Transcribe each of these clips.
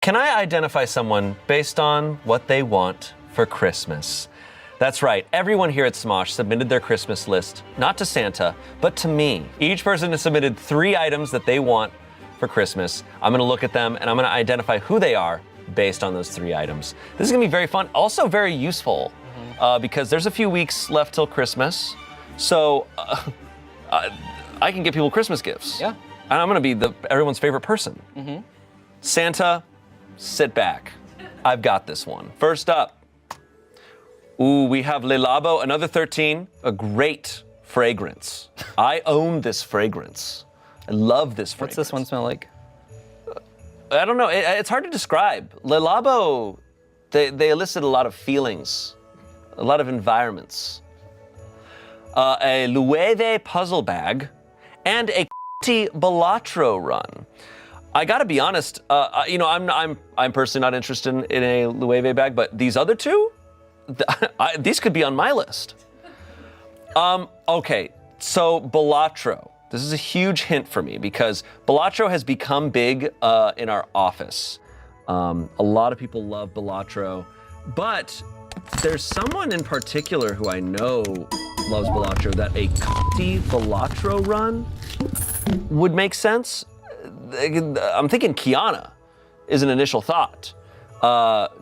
Can I identify someone based on what they want for Christmas? That's right, everyone here at Smosh submitted their Christmas list, not to Santa, but to me. Each person has submitted 3 items that they want for Christmas. I'm gonna look at them and I'm gonna identify who they are based on those 3 items. This is gonna be very fun, also very useful, because there's a few weeks left till Christmas. So I can get people Christmas gifts. Yeah. And I'm gonna be everyone's favorite person. Santa, sit back. I've got this one. First up, we have Le Labo, another 13, a great fragrance. I own this fragrance. I love this fragrance. What's this one smell like? I don't know, it's hard to describe. Le Labo, they elicit a lot of feelings, a lot of environments. A Loewe puzzle bag, and a Balatro run. I gotta be honest, I'm personally not interested in a Loewe bag, but these other 2, these could be on my list. Okay, so Balatro. This is a huge hint for me because Balatro has become big in our office. A lot of people love Balatro, but there's someone in particular who I know loves Balatro that a Balatro run would make sense. I'm thinking Kiana is an initial thought. I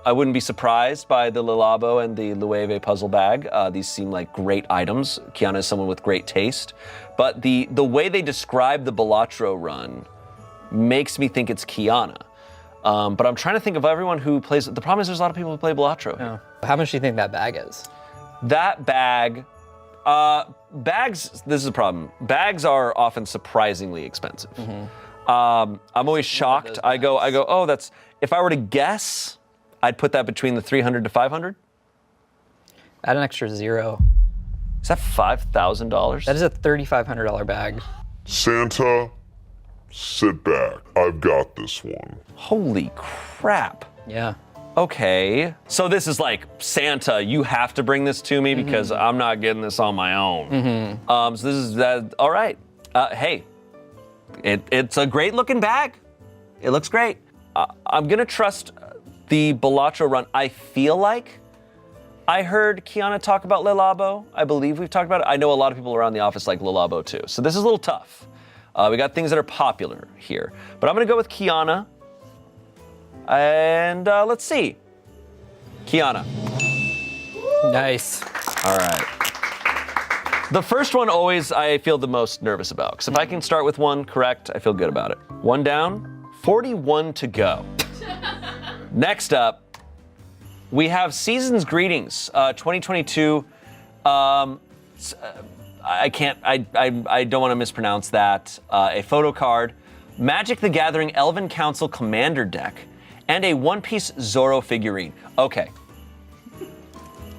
wouldn't be surprised by the Le Labo and the Loewe puzzle bag. These seem like great items. Kiana is someone with great taste. But the way they describe the Balatro run makes me think it's Kiana. But I'm trying to think of everyone who plays. The problem is there's a lot of people who play Balatro. Yeah. How much do you think that bag is? That bag, bags, this is a problem. Bags are often surprisingly expensive. I'm always shocked. I go, oh, that's, if I were to guess, I'd put that between the 300 to 500. Add an extra 0. Is that $5,000? That is a $3,500 bag. Santa, sit back. I've got this one. Holy crap. Yeah. Okay. So this is like, Santa, you have to bring this to me because I'm not getting this on my own. So this is, all right. Hey, it's a great looking bag. It looks great. I'm gonna trust the Balatro run. I feel like I heard Kiana talk about Le Labo. I believe we've talked about it. I know a lot of people around the office like Le Labo too. So this is a little tough. We got things that are popular here. But I'm gonna go with Kiana. And let's see. Kiana. Nice. All right. The first one always I feel the most nervous about. Because if I can start with one correct, I feel good about it. 1 down, 41 to go. Next up, we have Season's Greetings 2022. I don't want to mispronounce that. A photo card, Magic the Gathering Elven Council Commander deck, and a one-piece Zorro figurine. Okay.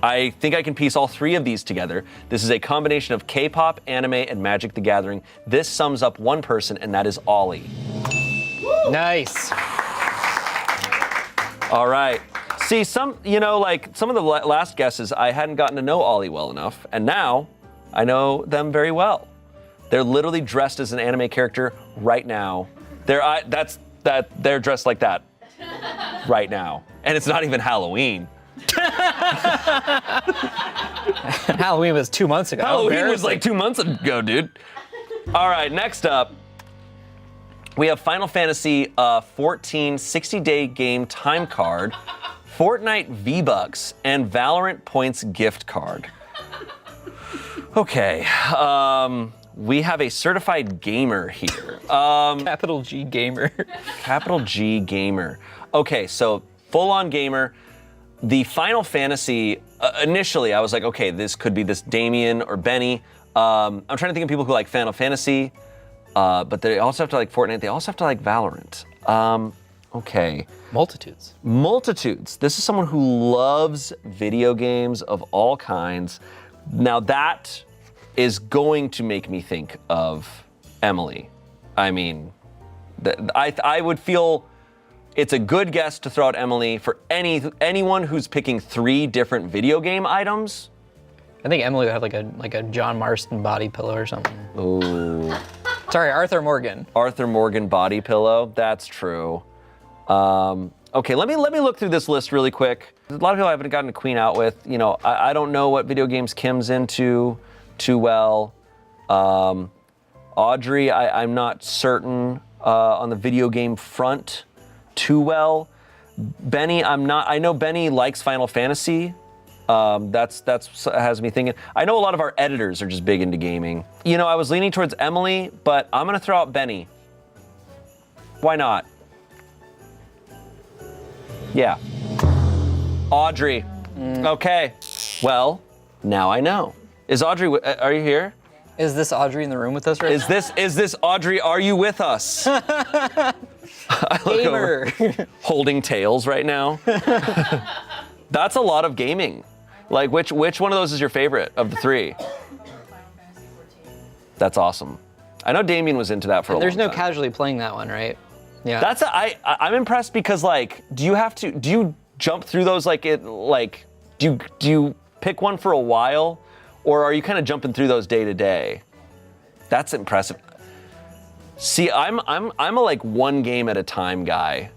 I think I can piece all 3 of these together. This is a combination of K-pop, anime, and Magic the Gathering. This sums up one person, and that is Ollie. Nice. All right. See, some of the last guesses, I hadn't gotten to know Ollie well enough, and now I know them very well. They're literally dressed as an anime character right now. They're dressed like that right now, and it's not even Halloween. Halloween was 2 months ago. Halloween was like 2 months ago, dude. All right, next up, we have Final Fantasy 14 60-day game time card, Fortnite V-Bucks, and Valorant points gift card. Okay, we have a certified gamer here. Capital G gamer. Capital G gamer. Okay, so full-on gamer. The Final Fantasy, initially I was like, okay, this could be this Damien or Benny. I'm trying to think of people who like Final Fantasy, but they also have to like Fortnite. They also have to like Valorant. Okay. Multitudes. This is someone who loves video games of all kinds. Now that is going to make me think of Emily. I mean, I would feel it's a good guess to throw out Emily for anyone who's picking 3 different video game items. I think Emily would have like a John Marston body pillow or something. Ooh. Sorry, Arthur Morgan. Arthur Morgan body pillow. That's true. Okay, let me look through this list really quick. A lot of people I haven't gotten a queen out with. You know, I don't know what video games Kim's into too well. Audrey, I'm not certain on the video game front too well. Benny, I know Benny likes Final Fantasy. That's has me thinking. I know a lot of our editors are just big into gaming. You know, I was leaning towards Emily, but I'm gonna throw out Benny. Why not? Yeah. Audrey. Okay. Well, now I know. Is Audrey? Are you here? Is this Audrey in the room with us right now? Is this Audrey? Are you with us? I look Gamer. over, holding tails right now. That's a lot of gaming. Like, which one of those is your favorite of the three? Final Fantasy 14. That's awesome. I know Damien was into that for a long time. There's no casually playing that one, right? Yeah. I'm impressed because, like, do you jump through those do you pick one for a while, or are you kind of jumping through those day to day? That's impressive. See, I'm a like one game at a time guy.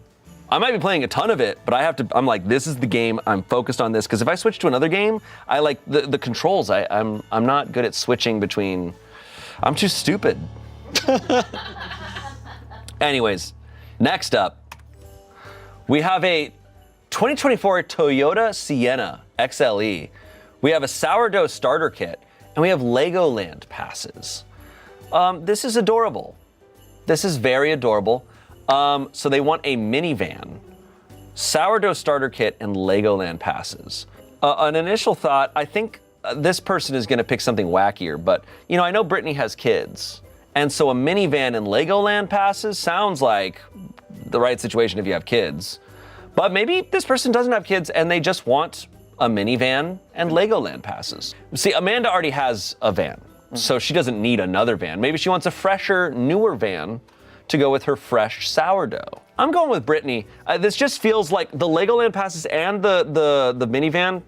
I might be playing a ton of it, but I'm like, this is the game, I'm focused on this, because if I switch to another game, I like the controls. I'm not good at switching between, I'm too stupid. Anyways, next up, we have a 2024 Toyota Sienna XLE. We have a sourdough starter kit, and we have Legoland passes. This is adorable. This is very adorable. So they want a minivan, sourdough starter kit, and Legoland passes. An initial thought, I think this person is gonna pick something wackier, but you know, I know Brittany has kids, and so a minivan and Legoland passes sounds like the right situation if you have kids. But maybe this person doesn't have kids and they just want a minivan and Legoland passes. See, Amanda already has a van, so she doesn't need another van. Maybe she wants a fresher, newer van to go with her fresh sourdough. I'm going with Brittany. This just feels like the Legoland passes and the minivan.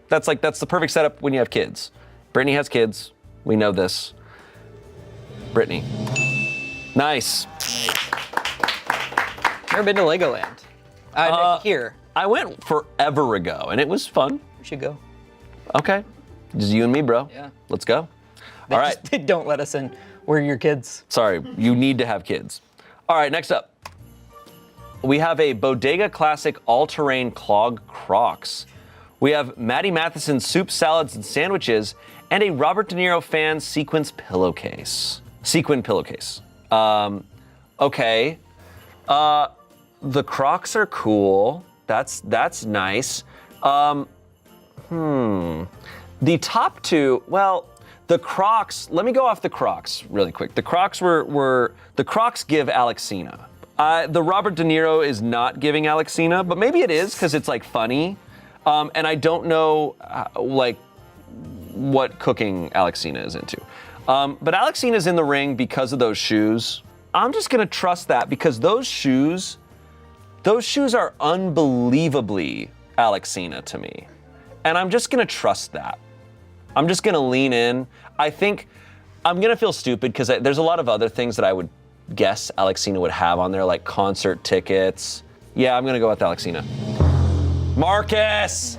That's the perfect setup when you have kids. Brittany has kids. We know this. Brittany. Nice. Never been to Legoland. Here. I went forever ago, and it was fun. We should go. Okay. Just you and me, bro. Yeah. Let's go. They All right. just don't let us in. We're your kids. Sorry, you need to have kids. All right, next up. We have a Bodega Classic all-terrain clog Crocs. We have Maddie Matheson soup, salads, and sandwiches, and a Robert De Niro fan sequin pillowcase. Okay. The Crocs are cool. That's nice. The top two, well, the Crocs, let me go off the Crocs really quick. The Crocs the Crocs give Alexina. The Robert De Niro is not giving Alexina, but maybe it is because it's like funny. And I don't know like what cooking Alexina is into. But Alexina's in the ring because of those shoes. I'm just gonna trust that because those shoes are unbelievably Alexina to me. And I'm just gonna trust that. I'm just gonna lean in. I think I'm gonna feel stupid because there's a lot of other things that I would guess Alexina would have on there, like concert tickets. Yeah, I'm gonna go with Alexina. Marcus!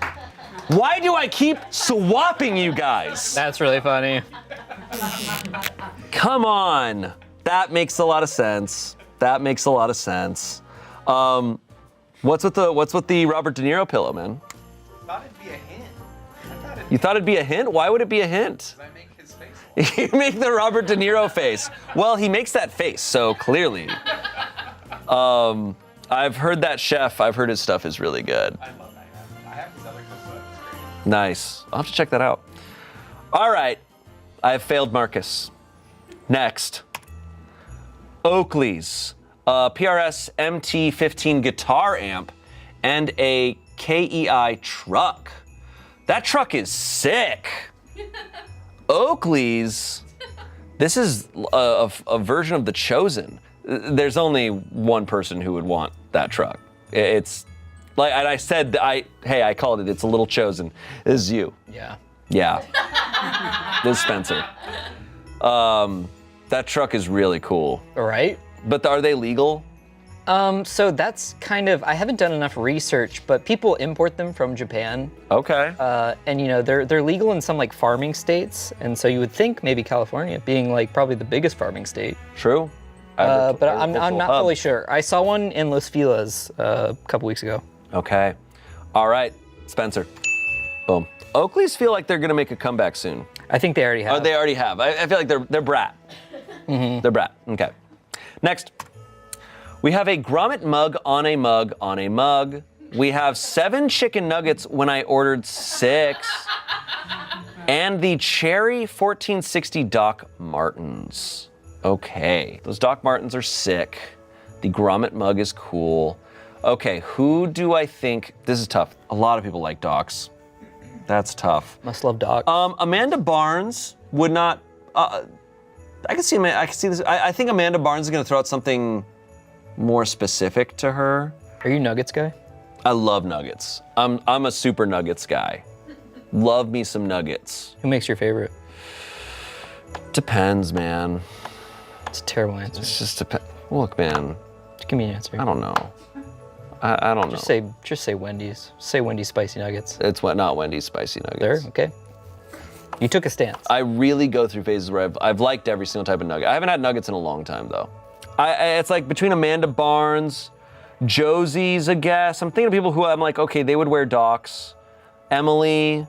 Why do I keep swapping you guys? That's really funny. Come on. That makes a lot of sense. What's with the Robert De Niro pillow, man? Thought it'd be a hint. You thought it'd be a hint? Why would it be a hint? I make his face. You make the Robert De Niro face. Well, he makes that face, so clearly. I've heard that chef. I've heard his stuff is really good. I love that. I have his other cookbook. It's great. Nice. I'll have to check that out. All right. I have failed Marcus. Next. Oakley's PRS MT15 guitar amp and a KEI truck. That truck is sick. Oakley's, this is a version of the Chosen. There's only one person who would want that truck. It's like, and I said, I called it, it's a little Chosen. This is you. Yeah. Yeah. This is Spencer. That truck is really cool. Right? But are they legal? So that's kind of, I haven't done enough research, but people import them from Japan. Okay. And you know, they're legal in some like farming states. And so you would think maybe California being like probably the biggest farming state. True. But I'm Agricultural not hub. fully sure. I saw one in Los Feliz a couple weeks ago. Okay. All right, Spencer. Boom. Oakleys feel like they're gonna make a comeback soon. I think they already have. Oh, they already have. I feel like they're brat. They're brat. Okay. Next, we have a grommet mug on a mug on a mug. We have 7 chicken nuggets when I ordered 6. And the cherry 1460 Doc Martens. Okay, those Doc Martens are sick. The grommet mug is cool. Okay, who do I think, this is tough. A lot of people like Docs. That's tough. Must love Doc. Amanda Barnes would not, I can see this. I think Amanda Barnes is gonna throw out something more specific to her. Are you Nuggets guy? I love nuggets. I'm a super nuggets guy. Love me some nuggets. Who makes your favorite? Depends, man. It's a terrible answer. It's just look, man. Just give me an answer. I don't know. I don't know. Just say Wendy's. Say Wendy's spicy nuggets. It's not Wendy's spicy nuggets. There, okay. You took a stance. I really go through phases where I've liked every single type of nugget. I haven't had nuggets in a long time though. It's like between Amanda Barnes, Josie's a guess. I'm thinking of people who I'm like, okay, they would wear Docs. Emily.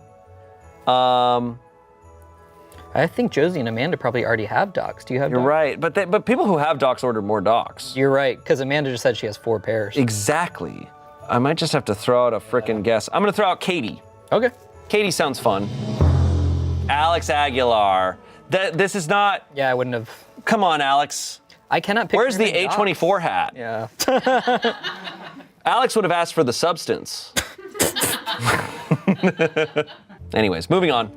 I think Josie and Amanda probably already have Docs. Do you have You're Docs? right, but people who have Docs order more Docs. You're right, because Amanda just said she has 4 pairs. Exactly. I might just have to throw out a frickin' guess. I'm gonna throw out Katie. Okay. Katie sounds fun. Alex Aguilar. This is not. Yeah, I wouldn't have. Come on, Alex. I cannot picture Where's the him in Docs. A24 hat? Yeah. Alex would have asked for the substance. Anyways, moving on.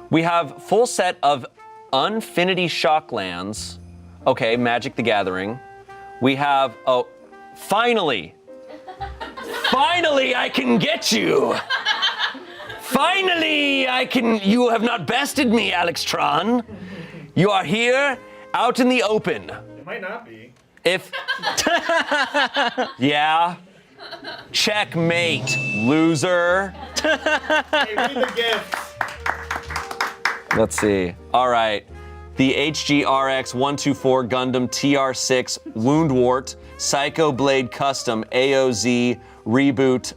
We have full set of Unfinity Shocklands. Okay, Magic the Gathering. We have, finally. Finally, I can get you. Finally, you have not bested me, Alex Tron. You are here, out in the open. It might not be. Yeah. Checkmate, loser. Hey, read the gifts. Let's see. All right. The HGRX 124 Gundam TR6 Woundwort Psycho Blade Custom AOZ Reboot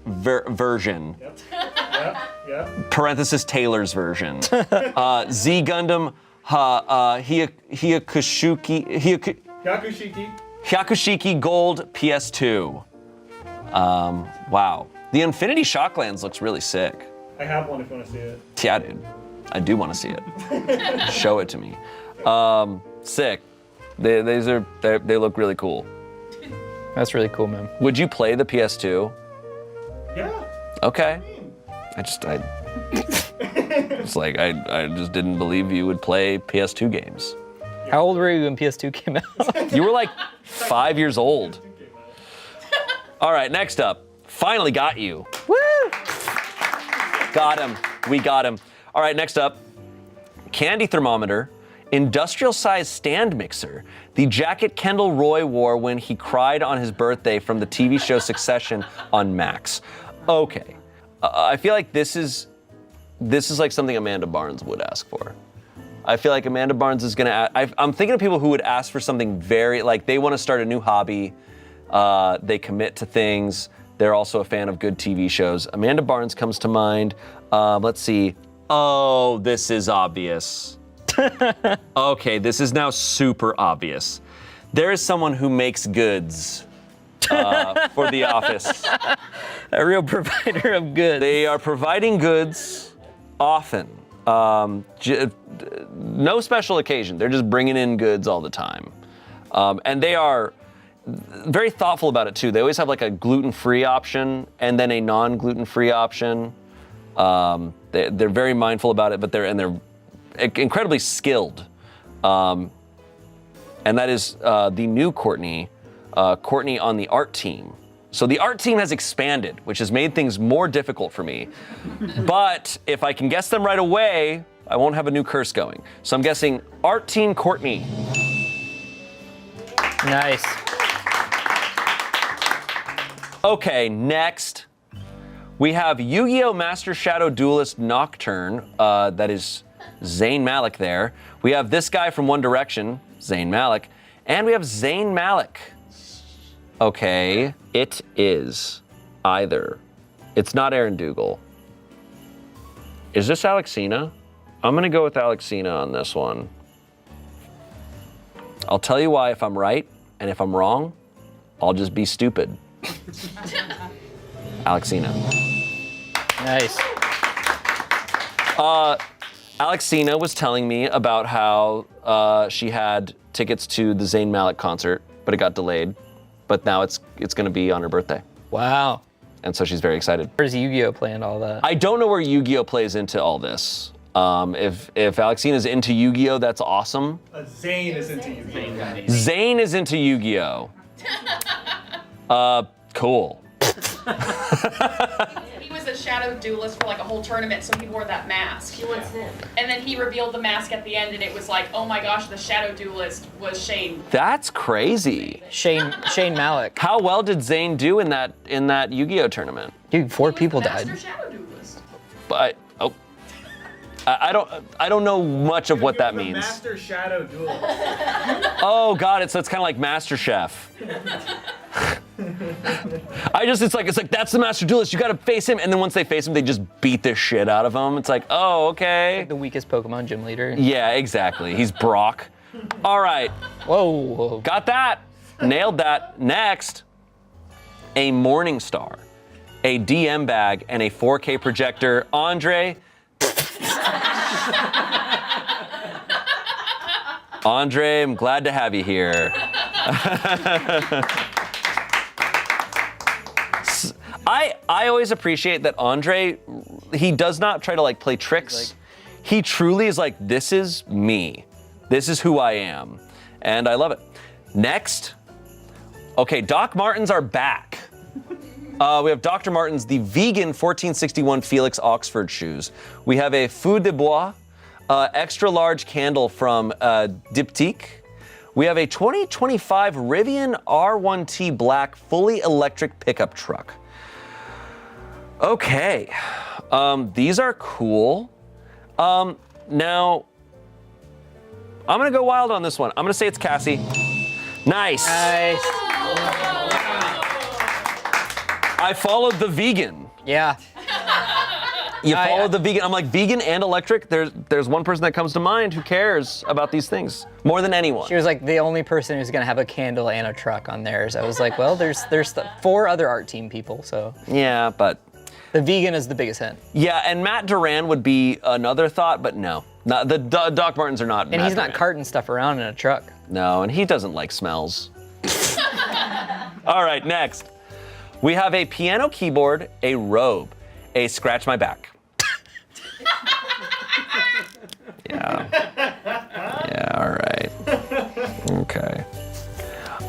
version. Yep. Parenthesis Taylor's version. Z Gundam Hyakushiki Gold PS2. Wow. The Infinity Shocklands looks really sick. I have one if you want to see it. Yeah, dude. I do want to see it. Show it to me. Sick. They look really cool. That's really cool, man. Would you play the PS2? Yeah. Okay. I just didn't believe you would play PS2 games. How old were you when PS2 came out? You were like 5 years old. All right, next up. Finally got you. Woo! Got him. We got him. All right, next up. Candy thermometer, industrial size stand mixer, the jacket Kendall Roy wore when he cried on his birthday from the TV show Succession on Max. Okay. I feel like this is like something Amanda Barnes would ask for. I feel like Amanda Barnes is gonna, I'm thinking of people who would ask for something very, like they wanna start a new hobby, they commit to things, they're also a fan of good TV shows. Amanda Barnes comes to mind. Let's see. Oh, this is obvious. Okay, this is now super obvious. There is someone who makes goods for The Office. A real provider of goods. They are providing goods often. No special occasion. They're just bringing in goods all the time. And they are very thoughtful about it too. They always have like a gluten-free option and then a non-gluten-free option. They're very mindful about it, but they're incredibly skilled. And that is the new Courtney on the art team. So the art team has expanded, which has made things more difficult for me. But if I can guess them right away, I won't have a new curse going. So I'm guessing art team Courtney. Nice. Okay, next. We have Yu-Gi-Oh! Master Shadow Duelist Nocturne. That is Zayn Malik there. We have this guy from One Direction, Zayn Malik. And we have Zayn Malik. Okay, it is either. It's not Aaron Dougal. Is this Alexina? I'm gonna go with Alexina on this one. I'll tell you why if I'm right, and if I'm wrong, I'll just be stupid. Alexina. Nice. Alexina was telling me about how she had tickets to the Zayn Malik concert, but it got delayed. But now it's gonna be on her birthday. Wow. And so she's very excited. Where's Yu-Gi-Oh play and all that? I don't know where Yu-Gi-Oh plays into all this. If Alexina's into Yu-Gi-Oh, that's awesome. Zane is into you. Zayn is into Yu-Gi-Oh. Cool. He was a shadow duelist for like a whole tournament, so he wore that mask. She wants him. And then he revealed the mask at the end, and it was like, oh my gosh, the shadow duelist was Shayne. That's crazy. Shayne Malik. How well did Zayn do in that Yu-Gi-Oh tournament? Dude, 4 He was people the died. Master shadow duelist. But I don't know much of what that The means. Master Shadow Duel. Oh, got it. So it's kind of like Master Chef. It's like that's the Master Duelist. You got to face him, and then once they face him, they just beat the shit out of him. It's like, oh, okay. The weakest Pokemon gym leader. Yeah, exactly. He's Brock. All right, Whoa. got that. Nailed that. Next, a Morning Star, a DM bag, and a 4K projector. Andre. Andre, I'm glad to have you here. I always appreciate that Andre, he does not try to like play tricks. He truly is like, this is me. This is who I am. And I love it. Next, okay, Doc Martens are back. We have Dr. Martens, the vegan 1461 Felix Oxford shoes. We have a Feu de Bois, extra large candle from Diptyque. We have a 2025 Rivian R1T Black fully electric pickup truck. Okay, these are cool. Now, I'm gonna go wild on this one. I'm gonna say it's Cassie. Nice. Nice. I followed the vegan. Yeah. You followed the vegan. I'm like, vegan and electric? There's one person that comes to mind who cares about these things more than anyone. She was like the only person who's gonna have a candle and a truck on theirs. I was like, well, there's 4 other art team people, so. Yeah, but. The vegan is the biggest hint. Yeah, and Matt Duran would be another thought, but no. Not, the Doc Martens are not And Matt he's not Duran. carting stuff around in a truck. No, and he doesn't like smells. All right, next. We have a piano keyboard, a robe, a scratch my back. Yeah. Yeah, all right. Okay.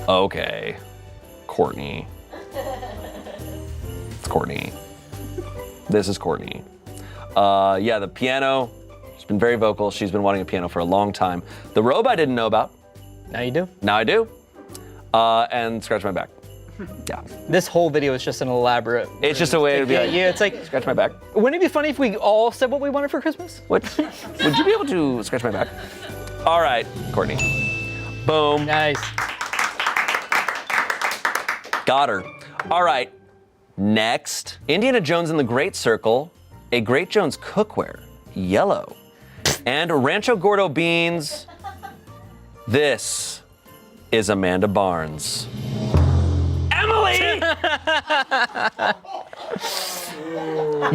Okay. Courtney. It's Courtney. This is Courtney. Yeah, the piano, she's been very vocal. She's been wanting a piano for a long time. The robe I didn't know about. Now you do. Now I do. And scratch my back. Yeah. This whole video is just an elaborate. It's just a way to be like, Yeah, it's like, scratch my back. wouldn't it be funny if we all said what we wanted for Christmas? Would you be able to scratch my back? All right, Courtney. Boom. Nice. Got her. All right. Next, Indiana Jones and the Great Circle, a Great Jones cookware, yellow, and Rancho Gordo beans. This is Amanda Barnes. Emily!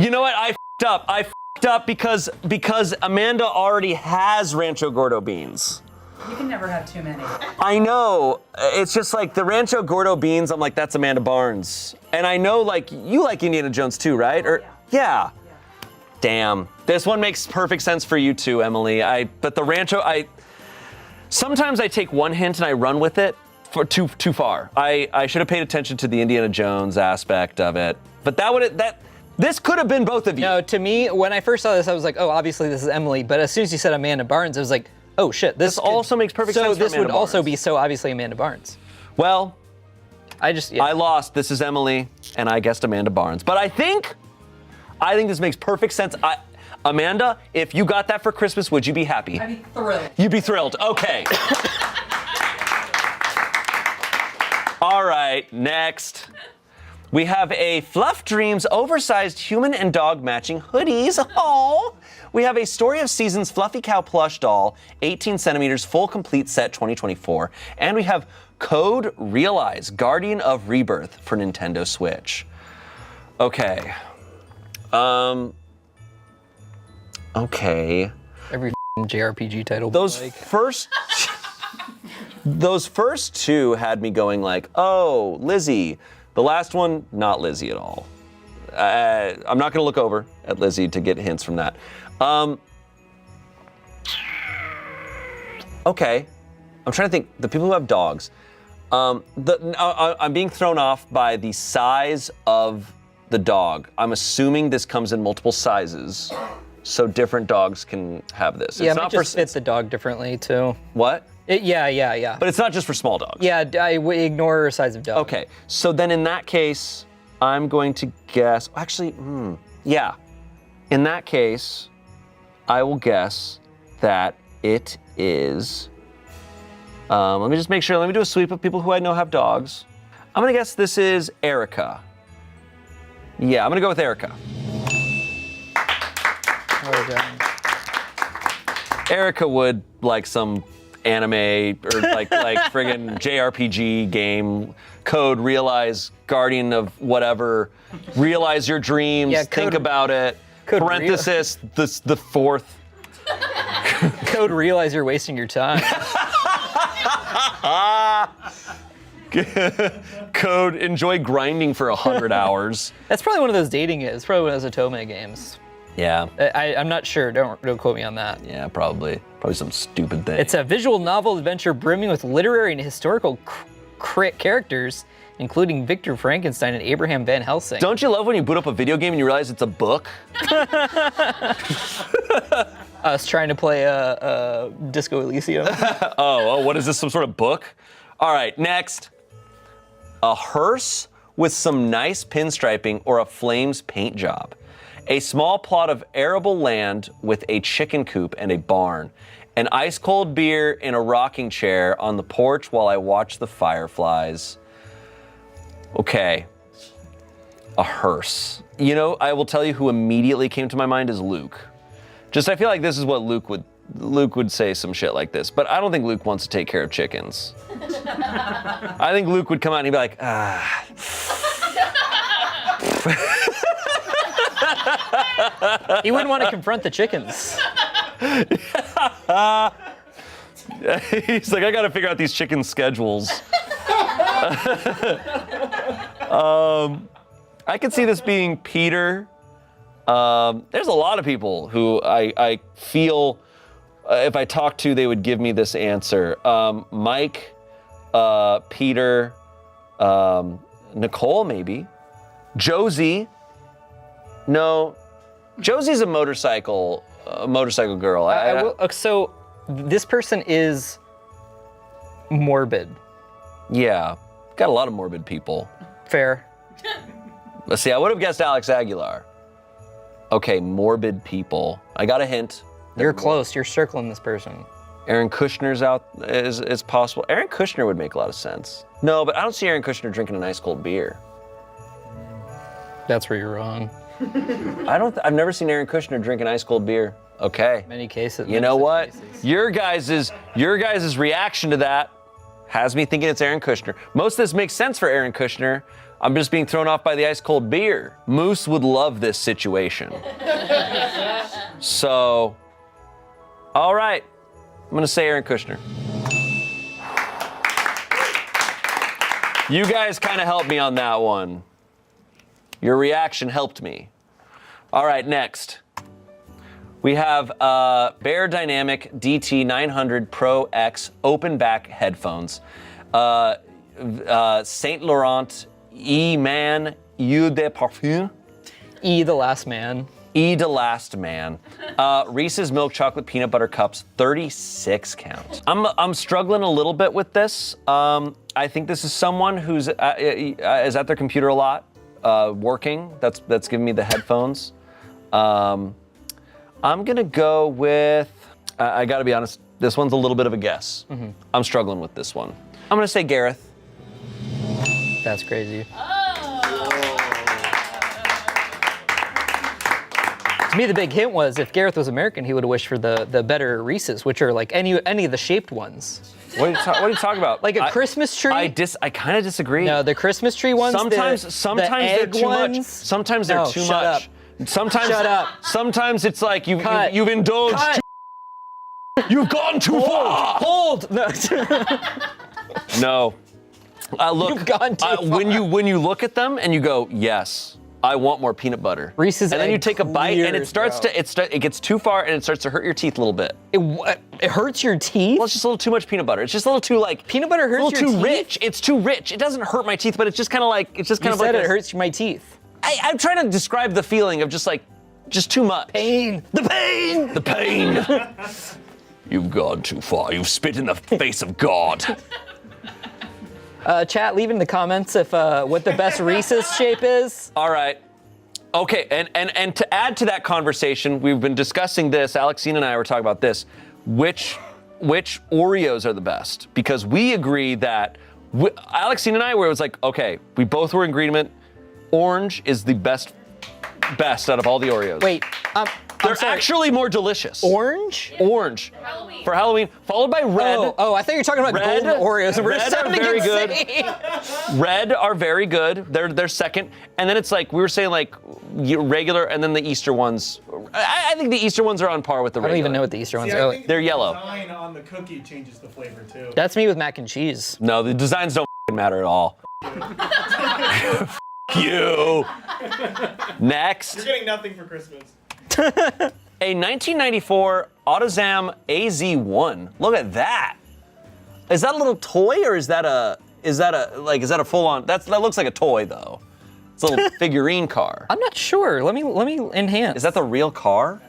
You know what? I f***ed up. I f***ed up because Amanda already has Rancho Gordo beans. You can never have too many. I know. It's just like the Rancho Gordo beans, I'm like, that's Amanda Barnes. And I know, like, you like Indiana Jones too, right? Or yeah. Damn. This one makes perfect sense for you too, Emily. But the Rancho, sometimes I take one hint and I run with it for too far. I should have paid attention to the Indiana Jones aspect of it. But this could have been both of you. No, to me, when I first saw this, I was like, oh, obviously this is Emily. But as soon as you said Amanda Barnes, I was like, oh shit, this also makes perfect sense for So this would Amanda also Barnes. be so obviously Amanda Barnes. Well, I just, I lost. This is Emily, and I guessed Amanda Barnes. But I think this makes perfect sense. Amanda, if you got that for Christmas, would you be happy? I'd be thrilled. You'd be thrilled. Okay. All right, next. We have a Fluff Dreams oversized human and dog matching hoodies. Oh. We have a Story of Seasons Fluffy Cow plush doll, 18 centimeters, full complete set 2024. And we have Code Realize, Guardian of Rebirth for Nintendo Switch. Okay. Okay. every JRPG title. Those like. those first two had me going like, oh, Lizzie. The last one, not Lizzie at all. I'm not gonna look over at Lizzie to get hints from that. Okay, I'm trying to think. The people who have dogs. I'm being thrown off by the size of the dog. I'm assuming this comes in multiple sizes, so different dogs can have this. Yeah, it's it might not just for fit the dog differently too. what? Yeah. But it's not just for small dogs. Yeah, ignore size of dog. Okay, so then in that case, I'm going to guess. Actually, yeah. In that case, I will guess that it is. Let me just make sure. Let me do a sweep of people who I know have dogs. I'm gonna guess this is Erica. Yeah, I'm gonna go with Erica. Well done. Erica would like some anime or like friggin' JRPG game. Code Realize, Guardian of whatever. Realize your dreams. Yeah, think about it. Code Parenthesis. The fourth. Code Realize you're wasting your time. Code Enjoy grinding for 100 hours. That's probably one of those dating games. It's probably one of those Otome games. Yeah. I'm not sure. Don't quote me on that. Yeah, probably some stupid thing. It's a visual novel adventure brimming with literary and historical characters, including Victor Frankenstein and Abraham Van Helsing. Don't you love when you boot up a video game and you realize it's a book? Us trying to play a Disco Elysium. Oh, what is this? Some sort of book? All right, next. A hearse with some nice pinstriping or a Flames paint job. A small plot of arable land with a chicken coop and a barn. An ice cold beer in a rocking chair on the porch while I watch the fireflies. Okay. A hearse. You know, I will tell you who immediately came to my mind is Luke. I feel like this is what Luke would say some shit like this, but I don't think Luke wants to take care of chickens. I think Luke would come out and he'd be like, He wouldn't want to confront the chickens. He's like, I gotta figure out these chicken schedules. I could see this being Peter. There's a lot of people who I feel if I talk to, they would give me this answer. Mike, Peter, Nicole maybe, Josie. No, Josie's a motorcycle girl. So this person is morbid. Yeah, got a lot of morbid people. Fair. Let's see, I would have guessed Alex Aguilar. Okay, morbid people. I got a hint. You're close. You're circling this person. Aaron Kushner's out is possible. Aaron Kushner would make a lot of sense. No, but I don't see Aaron Kushner drinking an ice cold beer. That's where you're wrong. I've never seen Aaron Kushner drink an ice cold beer. Okay. Many cases. You know what? Your guys' reaction to that has me thinking it's Aaron Kushner. Most of this makes sense for Aaron Kushner. I'm just being thrown off by the ice cold beer. Moose would love this situation. So, all right. I'm gonna say Aaron Kushner. You guys kind of helped me on that one. Your reaction helped me. All right, next. We have Bear Dynamic DT900 Pro X open back headphones. Saint Laurent E-Man Eau de Parfum. E, the last man. E to last man. Reese's Milk Chocolate Peanut Butter Cups, 36 count. I'm struggling a little bit with this. I think this is someone who's is at their computer a lot, working. That's giving me the headphones. I'm gonna go with, I gotta be honest, this one's a little bit of a guess. I'm struggling with this one. I'm gonna say Gareth. That's crazy. To me, the big hint was if Gareth was American, he would have wished for the better Reese's, which are like any of the shaped ones. What are you talking about? Like a Christmas tree? I kind of disagree. No, the Christmas tree ones. Sometimes the they're egg too ones? much. Sometimes they're No, too shut much. up. Sometimes, Shut up. Sometimes it's like Cut. you've indulged. Cut. You've gone too far. Hold. No. No. Look. You've gone too far. When you look at them and you go, yes, I want more peanut butter. Reese's and then you egg take a bite and it clears, starts bro. it gets too far and it starts to hurt your teeth a little bit. It hurts your teeth? Well, it's just a little too much peanut butter. It's just a little too like Peanut butter hurts a little your too teeth? rich. It's too rich. It doesn't hurt my teeth, but it's just kind of like You like said it hurts my teeth. I'm trying to describe the feeling of just too much. Pain. The pain. The pain. You've gone too far. You've spit in the face of God. Chat, leave in the comments if what the best Reese's shape is. All right. Okay, and to add to that conversation, we've been discussing this. Alexine and I were talking about this. Which Oreos are the best? Because we agree that Alexine and I were, it was like, okay, we both were in agreement. Orange is the best out of all the Oreos. Wait, They're actually more delicious. Orange? Orange. Halloween. For Halloween, followed by red. Oh, I thought you were talking about Red- golden Oreos. And we're red are sounding very good. insane. Red are very good. They're second. And then it's like, we were saying like regular, and then the Easter ones. I think the Easter ones are on par with the I regular. don't even know what the Easter ones See, I are. think They're the yellow. design on the cookie changes the flavor too. That's me with mac and cheese. No, the designs don't matter at all. You. Next. You're getting nothing for Christmas. A 1994 AutoZam AZ1. Look at that. Is that a little toy or is that a full on? That looks like a toy though. It's a little figurine car. I'm not sure. Let me enhance. Is that the real car?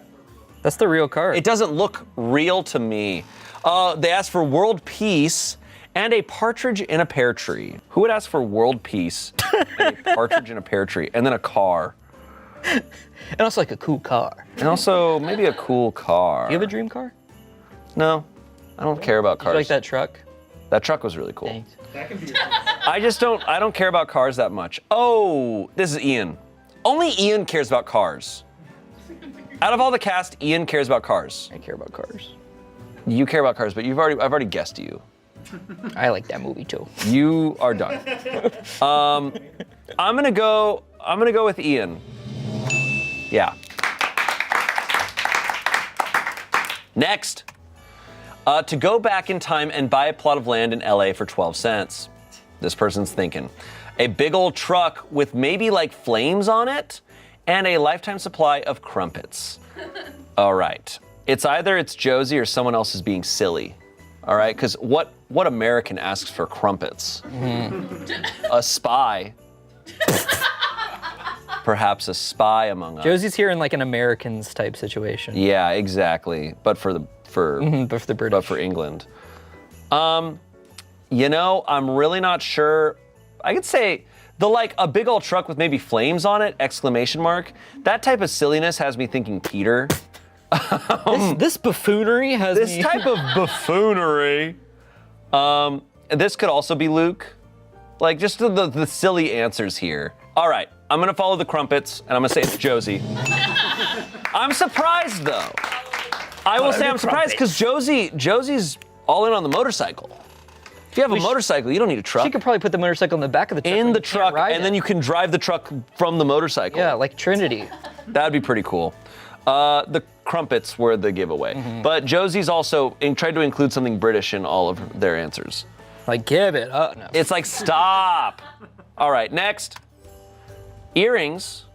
That's the real car. It doesn't look real to me. They asked for world peace and a partridge in a pear tree. Who would ask for world peace and a partridge in a pear tree and then a car? And also like a cool car. And also maybe a cool car. You have a dream car? No, I don't care about cars. You like that truck? That truck was really cool. Thanks. That can be. I don't care about cars that much. Oh, this is Ian. Only Ian cares about cars. Out of all the cast, Ian cares about cars. I care about cars. You care about cars, but I've already guessed you. I like that movie too. You are done. I'm gonna go with Ian. Yeah. Next. To go back in time and buy a plot of land in LA for 12 cents. This person's thinking. A big old truck with maybe like flames on it and a lifetime supply of crumpets. All right. It's either it's Josie or someone else is being silly. All right, because what American asks for crumpets? A spy. Perhaps a spy among us. Josie's here in like an Americans type situation. Yeah, exactly. But for the But for the British. but for England. I'm really not sure. I could say a big old truck with maybe flames on it, exclamation mark. That type of silliness has me thinking Peter. This buffoonery has This me. type of buffoonery. This could also be Luke. Like just the silly answers here. All right, I'm gonna follow the crumpets and I'm gonna say it's Josie. I'm surprised though. I will say I'm surprised because Josie's all in on the motorcycle. If you have a motorcycle, you don't need a truck. She could probably put the motorcycle in the back of the truck. In when the you can't truck, ride and then it. you can drive the truck from the motorcycle. Yeah, like Trinity. That'd be pretty cool. The crumpets were the giveaway. But Josie's also tried to include something British in all of their answers. Like, give it up. No. It's like, stop. All right, next. Earrings.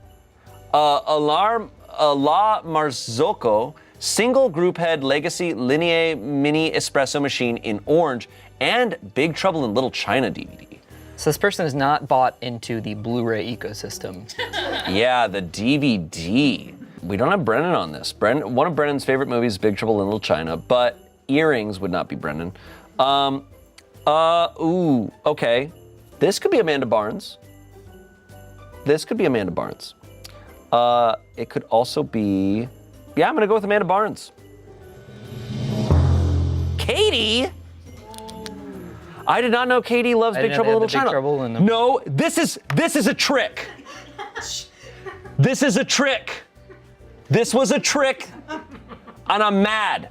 A La Marzocco single group head Legacy Linear Mini Espresso Machine in orange and Big Trouble in Little China DVD. So this person has not bought into the Blu-ray ecosystem. Yeah, the DVD. We don't have Brennan on this. One of Brennan's favorite movies is Big Trouble in Little China, but earrings would not be Brennan. Okay. This could be Amanda Barnes. It could also be, yeah, I'm gonna go with Amanda Barnes. Katie? I did not know Katie loves Big Trouble in Little China. No, this is a trick. This is a trick. This was a trick, and I'm mad.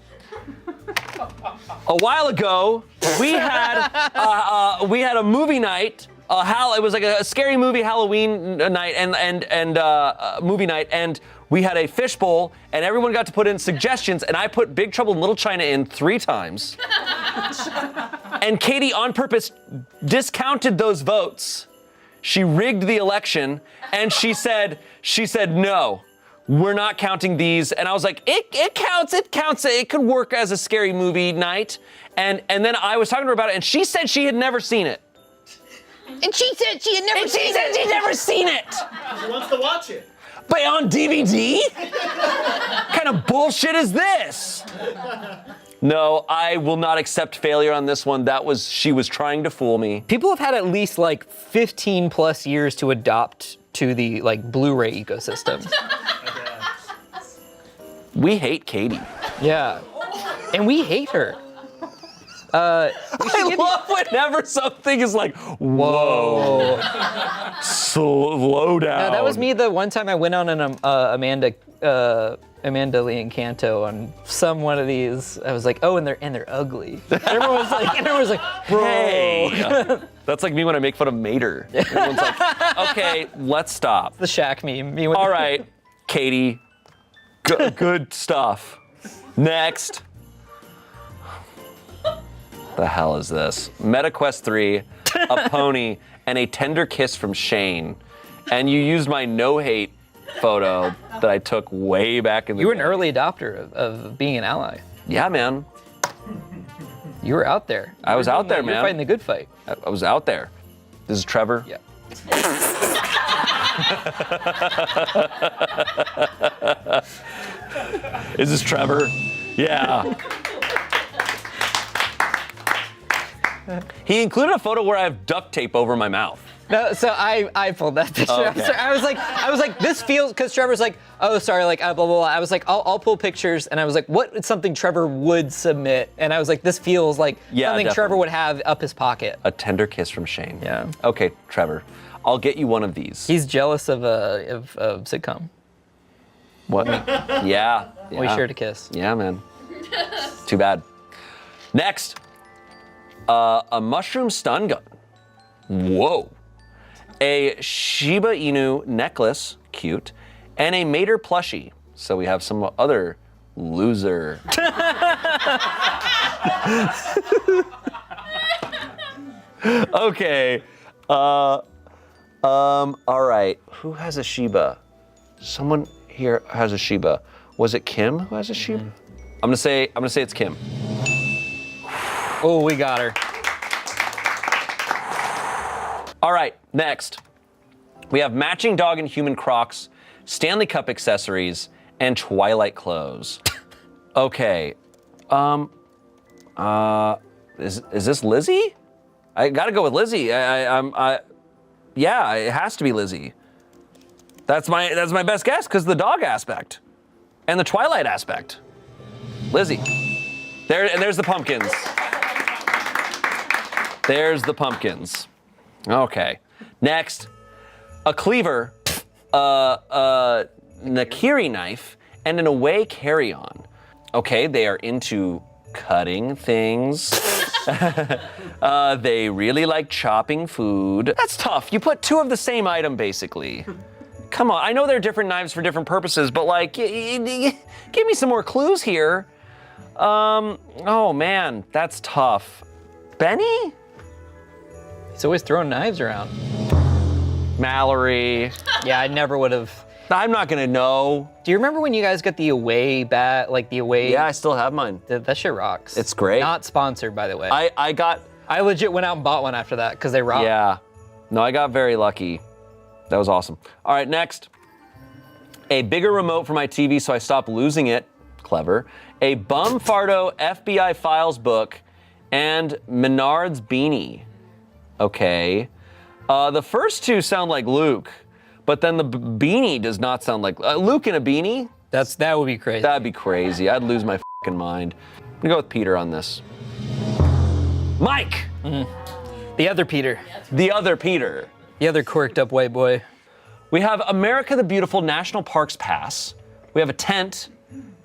A while ago, we had a movie night. It was like a scary movie Halloween night and movie night, and we had a fishbowl, and everyone got to put in suggestions, and I put Big Trouble in Little China in 3 times. And Katie, on purpose, discounted those votes. She rigged the election, and she said, no, we're not counting these. And I was like, it counts. It could work as a scary movie night. And then I was talking to her about it, and she said she had never seen it. And she said she had never she'd never seen it. She wants to watch it. But on DVD? What kind of bullshit is this? No, I will not accept failure on this one. She was trying to fool me. People have had at least like 15 plus years to adopt to the like Blu-ray ecosystem. We hate Katie. Yeah. And we hate her. I love whenever something is like, whoa. Slow down. No, that was me the one time I went on an Amanda Lee Encanto on one of these. I was like, oh, and they're ugly. Everyone was like, bro. Hey. That's like me when I make fun of Mater. Everyone's like, okay, let's stop. The Shaq meme. All right, Katie, good stuff. Next. The hell is this? MetaQuest 3, a pony, and a tender kiss from Shayne. And you used my no-hate photo that I took way back in the You were an early adopter of being an ally. Yeah, man. You were out there. I was out there, You were man. fighting the good fight. I was out there. This is Trevor. Yeah. Is this Trevor? Yeah. He included a photo where I have duct tape over my mouth. No, so I pulled that picture. Okay. I was like, this feels, because Trevor's like, oh, sorry, like, blah, blah, blah. I was like, I'll pull pictures, and I was like, what is something Trevor would submit? And I was like, this feels like something definitely. Trevor would have up his pocket. A tender kiss from Shayne. Yeah. Okay, Trevor, I'll get you one of these. He's jealous of a sitcom. What? Yeah. We shared a kiss. Yeah, man. Too bad. Next, a mushroom stun gun. Whoa. A Shiba Inu necklace, cute, and a Mater plushie. So we have some other loser. Okay. All right. Who has a Shiba? Someone here has a Shiba. Was it Kim who has a Shiba? I'm gonna say it's Kim. Oh, we got her. All right, next. We have matching dog and human Crocs, Stanley Cup accessories, and Twilight clothes. Okay. Is this Lizzie? I gotta go with Lizzie. Yeah, it has to be Lizzie. That's my best guess because the dog aspect and the Twilight aspect. Lizzie. There's the pumpkins. There's the pumpkins. Okay. Next, a cleaver, a Nakiri knife, and an away carry-on. Okay, they are into cutting things. They really like chopping food. That's tough. You put 2 of the same item, basically. Come on, I know they're different knives for different purposes, but like, give me some more clues here. Oh man, that's tough. Benny? He's always throwing knives around. Mallory. Yeah, I never would have. I'm not gonna know. Do you remember when you guys got the away bat, like the away? Yeah, I still have mine. That shit rocks. It's great. Not sponsored, by the way. I legit went out and bought one after that because they rock. Yeah. No, I got very lucky. That was awesome. All right, next. A bigger remote for my TV so I stop losing it. Clever. A Bumfardo FBI files book and Menard's beanie. Okay. The first two sound like Luke, but then the beanie does not sound like Luke in a beanie. That would be crazy. That'd be crazy. I'd lose my fucking mind. I'm gonna go with Peter on this. Mike. The other Peter. The other Peter. The other quirked up white boy. We have America the Beautiful National Parks Pass. We have a tent.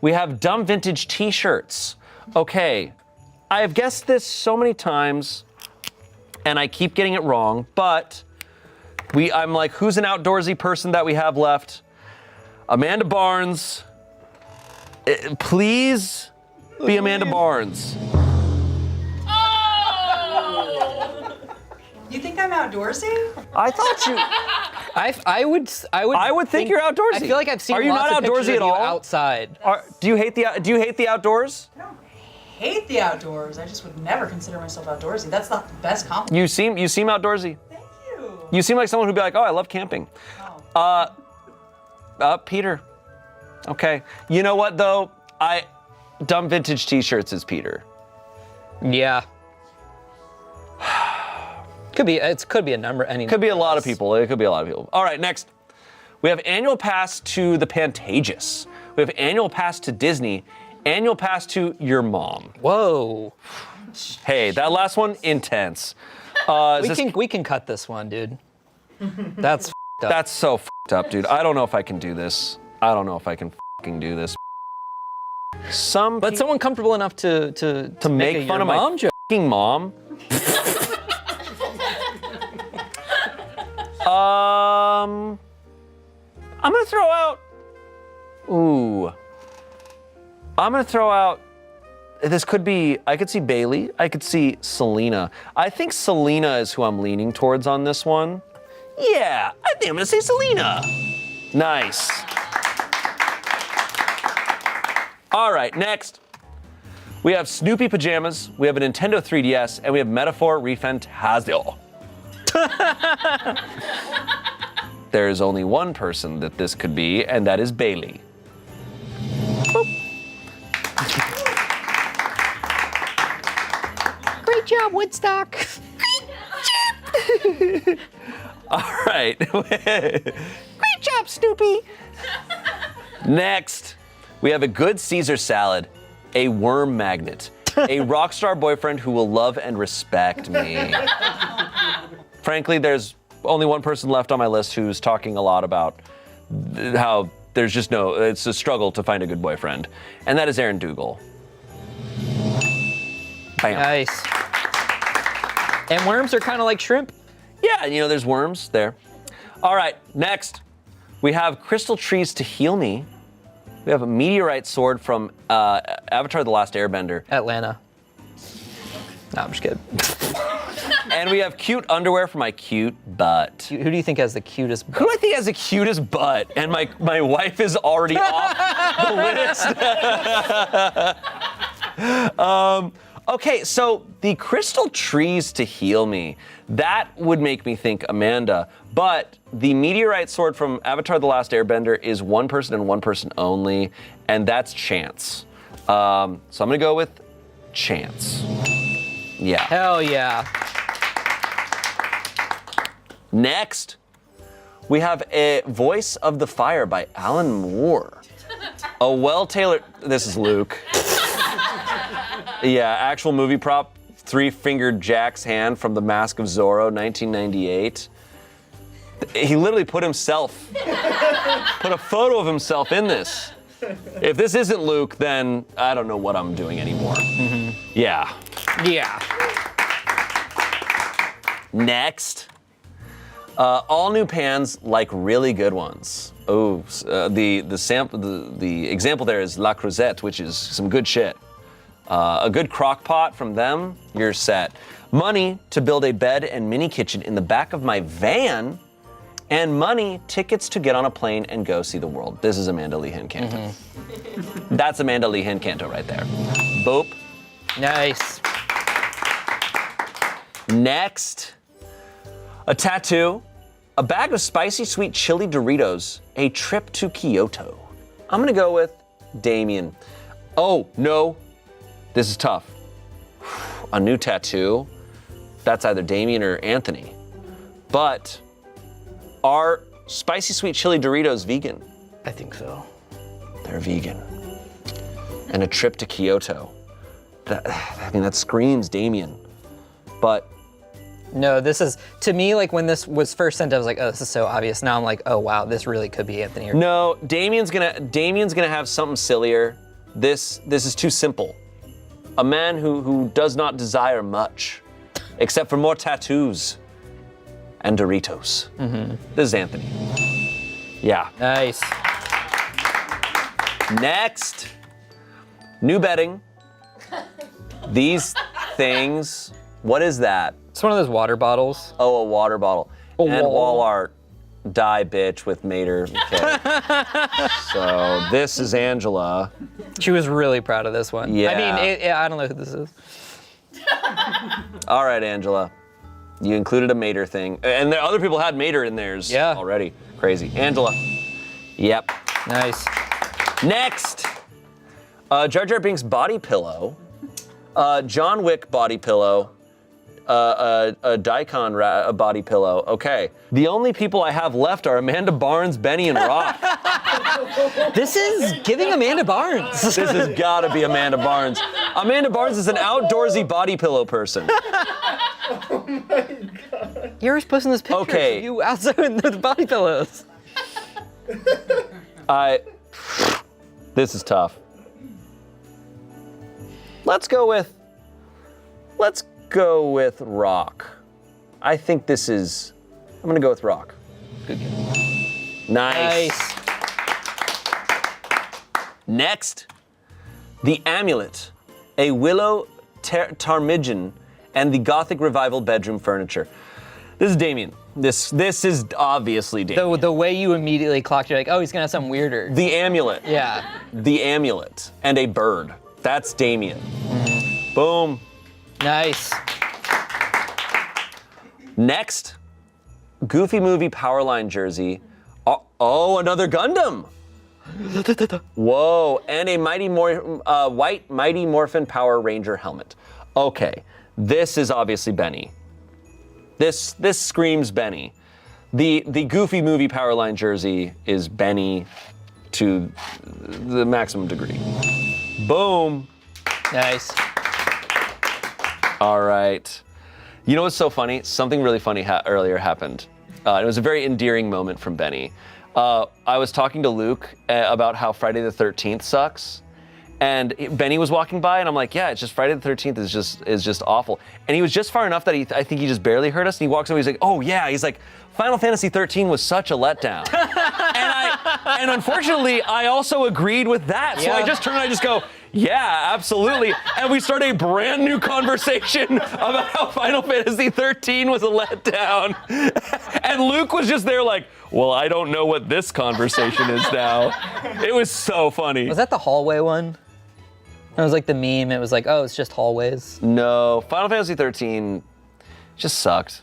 We have dumb vintage t-shirts. Okay, I have guessed this so many times and I keep getting it wrong, but I'm like, who's an outdoorsy person that we have left? Amanda Barnes. Please be Amanda Barnes. You think I'm outdoorsy? I thought you. I would think you're outdoorsy. I feel like I've seen Are you lots not of pictures outdoorsy of at you all? outside. Do you hate the outdoors? I don't hate the outdoors. I just would never consider myself outdoorsy. That's the best compliment. You seem outdoorsy. Thank you. You seem like someone who'd be like, oh, I love camping. Peter. Okay. You know what though? Dumb vintage t-shirts is Peter. Yeah. Could be a number. Could be a lot of people. It could be a lot of people. All right, next. We have annual pass to the Pantages. We have annual pass to Disney. Annual pass to your mom. Whoa. Hey, that last one, intense. We can cut this one, dude. That's f***ed up. That's so f***ed up, dude. I don't know if I can do this. I don't know if I can f***ing do this. But someone comfortable enough to make fun of my mom joke. f***ing mom. I'm gonna throw out. Ooh. I'm gonna throw out. This could be. I could see Bailey. I could see Selena. I think Selena is who I'm leaning towards on this one. Yeah, I think I'm gonna say Selena. Nice. All right, next. We have Snoopy pajamas. We have a Nintendo 3DS, and we have Metaphor Refantasio. There is only one person that this could be, and that is Bailey. Great job, Woodstock. All right. Great job, Snoopy. Next, we have a good Caesar salad, a worm magnet, a rock star boyfriend who will love and respect me. Frankly, there's only one person left on my list who's talking a lot about how there's just it's a struggle to find a good boyfriend, and that is Aaron Dougal. Bam. Nice. And worms are kind of like shrimp. Yeah, there's worms there. All right, next, we have Crystal Trees to Heal Me. We have a meteorite sword from Avatar: The Last Airbender. Atlanta. No, I'm just kidding. And we have cute underwear for my cute butt. Who do you think has the cutest butt? Who do I think has the cutest butt? And my wife is already off the list. Okay, so the Crystal Trees to Heal Me, that would make me think Amanda, but the meteorite sword from Avatar: The Last Airbender is one person and one person only, and that's Chance. So I'm gonna go with Chance. Yeah. Hell yeah. Next, we have a Voice of the Fire by Alan Moore. A well-tailored, this is Luke. Yeah, actual movie prop, three-fingered Jack's hand from The Mask of Zorro, 1998. He literally put a photo of himself in this. If this isn't Luke, then I don't know what I'm doing anymore. Mm-hmm. Yeah. Yeah. Next, all new pans like really good ones. Oh, the example there is La Crozette, which is some good shit. A good crock pot from them, you're set. Money to build a bed and mini kitchen in the back of my van, and money, tickets to get on a plane and go see the world. This is Amanda Lee Hencanto. Mm-hmm. That's Amanda Lee Hencanto right there. Boop. Nice. Next, a tattoo. A bag of spicy sweet chili Doritos, a trip to Kyoto. I'm gonna go with Damien. Oh, no, this is tough. A new tattoo, that's either Damien or Anthony. But are spicy sweet chili Doritos vegan? I think so. They're vegan. And a trip to Kyoto. That screams Damien. But No, this is, to me, like when this was first sent, I was like, oh, this is so obvious. Now I'm like, oh wow, this really could be Anthony. no, Damien's gonna have something sillier. This is too simple. A man who does not desire much, except for more tattoos and Doritos. This is Anthony. Yeah. Nice. Next, new betting. These things, what is that? It's one of those water bottles. Oh, a water bottle. And wall. wall art, die bitch with Mater. Okay. So this is Angela. She was really proud of this one. Yeah. I mean, I don't know who this is. All right, Angela. You included a Mater thing. And the other people had Mater in theirs already. Crazy. Angela. Yep. Nice. Next, Jar Jar Binks body pillow, John Wick body pillow, a Daikon body pillow. Okay. The only people I have left are Amanda Barnes, Benny, and Rock. This is giving Amanda Barnes. This has got to be Amanda Barnes. Amanda Barnes is an outdoorsy body pillow person. You were posting this picture Okay. of you outside with the body pillows. This is tough. Let's go with Rock. I think this is, I'm gonna go with Rock. Good game. Nice. Next, the Amulet, a willow ptarmigan, and the Gothic Revival bedroom furniture. This is Damien. This is obviously Damien. The way you immediately clocked, you're like, oh, he's gonna have something weirder. The Amulet. Yeah. The Amulet and a bird. That's Damien. Boom. Nice. Next, Goofy Movie Powerline jersey. Oh, another Gundam. Whoa, and a white Mighty Morphin Power Ranger helmet. Okay, this is obviously Benny. This screams Benny. The Goofy Movie Powerline jersey is Benny to the maximum degree. Boom. Nice. All right. You know what's so funny? Something really funny earlier happened. It was a very endearing moment from Benny. I was talking to Luke about how Friday the 13th sucks. And Benny was walking by, and I'm like, yeah, it's just Friday the 13th is just awful. And he was just far enough that I think he just barely heard us. And he walks over, he's like, oh yeah, he's like, Final Fantasy 13 was such a letdown. and unfortunately, I also agreed with that. So I just turn and I just go, yeah, absolutely. And we start a brand new conversation about how Final Fantasy 13 was a letdown. And Luke was just there like, well, I don't know what this conversation is now. It was so funny. Was that the hallway one? It was like the meme. It was like, oh, it's just hallways. No, Final Fantasy 13 just sucked.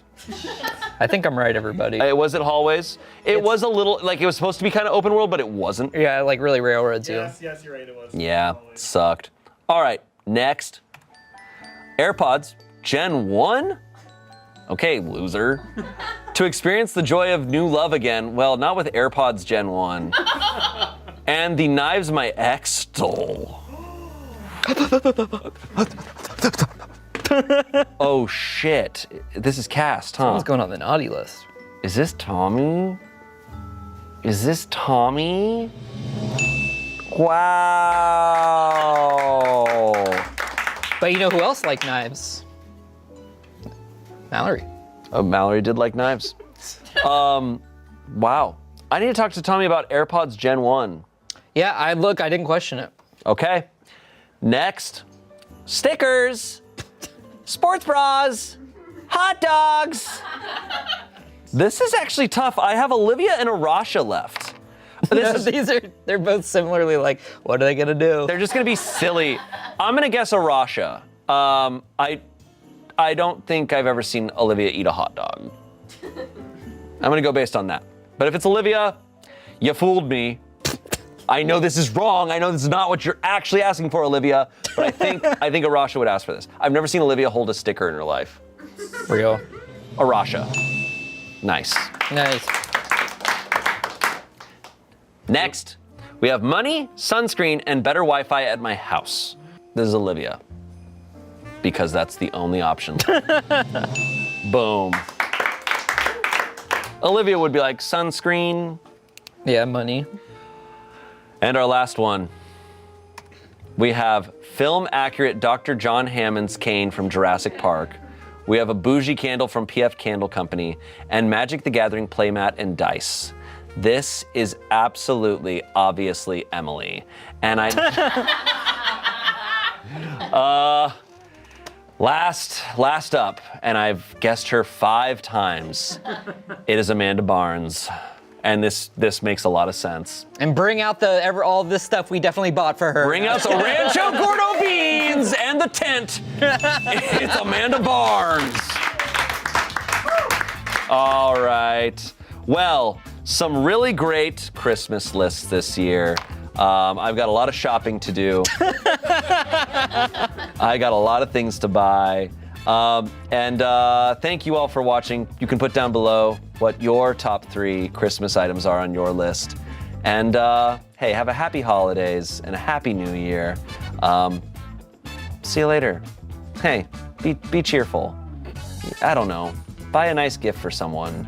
I think I'm right, everybody. Was it hallways? It was a little, like it was supposed to be kind of open world, but it wasn't. Yeah, like really railroads you. Yes, you're right, it was. Yeah, it sucked. All right, next. AirPods Gen 1? Okay, loser. To experience the joy of new love again, well, not with AirPods Gen 1. And the knives my ex stole. Oh shit. This is cast, huh? Someone's going on the naughty list. Is this Tommy? Is this Tommy? Wow. But you know who else liked knives? Mallory. Oh, Mallory did like knives. Wow. I need to talk to Tommy about AirPods Gen 1. Yeah, I didn't question it. Okay. Next, stickers, sports bras, hot dogs. This is actually tough. I have Olivia and Arasha left. They're both similarly like, what are they gonna do? They're just gonna be silly. I'm gonna guess Arasha. I don't think I've ever seen Olivia eat a hot dog. I'm gonna go based on that. But if it's Olivia, you fooled me. I know this is wrong. I know this is not what you're actually asking for, Olivia. But I think Arasha would ask for this. I've never seen Olivia hold a sticker in her life. Real. Arasha. Nice. Nice. Next, we have money, sunscreen, and better Wi-Fi at my house. This is Olivia. Because that's the only option. Boom. Olivia would be like, sunscreen. Yeah, money. And our last one. We have film-accurate Dr. John Hammond's cane from Jurassic Park. We have a bougie candle from PF Candle Company, and Magic the Gathering playmat and dice. This is absolutely, obviously Emily. And I... Last up, and I've guessed her 5 times. It is Amanda Barnes. And this makes a lot of sense. And bring out all this stuff we definitely bought for her. Bring out the Rancho Gordo beans and the tent. It's Amanda Barnes. All right. Well, some really great Christmas lists this year. I've got a lot of shopping to do. I got a lot of things to buy. And thank you all for watching. You can put down below what your top 3 Christmas items are on your list. And hey, have a happy holidays and a happy new year. See you later. Hey, be cheerful. I don't know. Buy a nice gift for someone.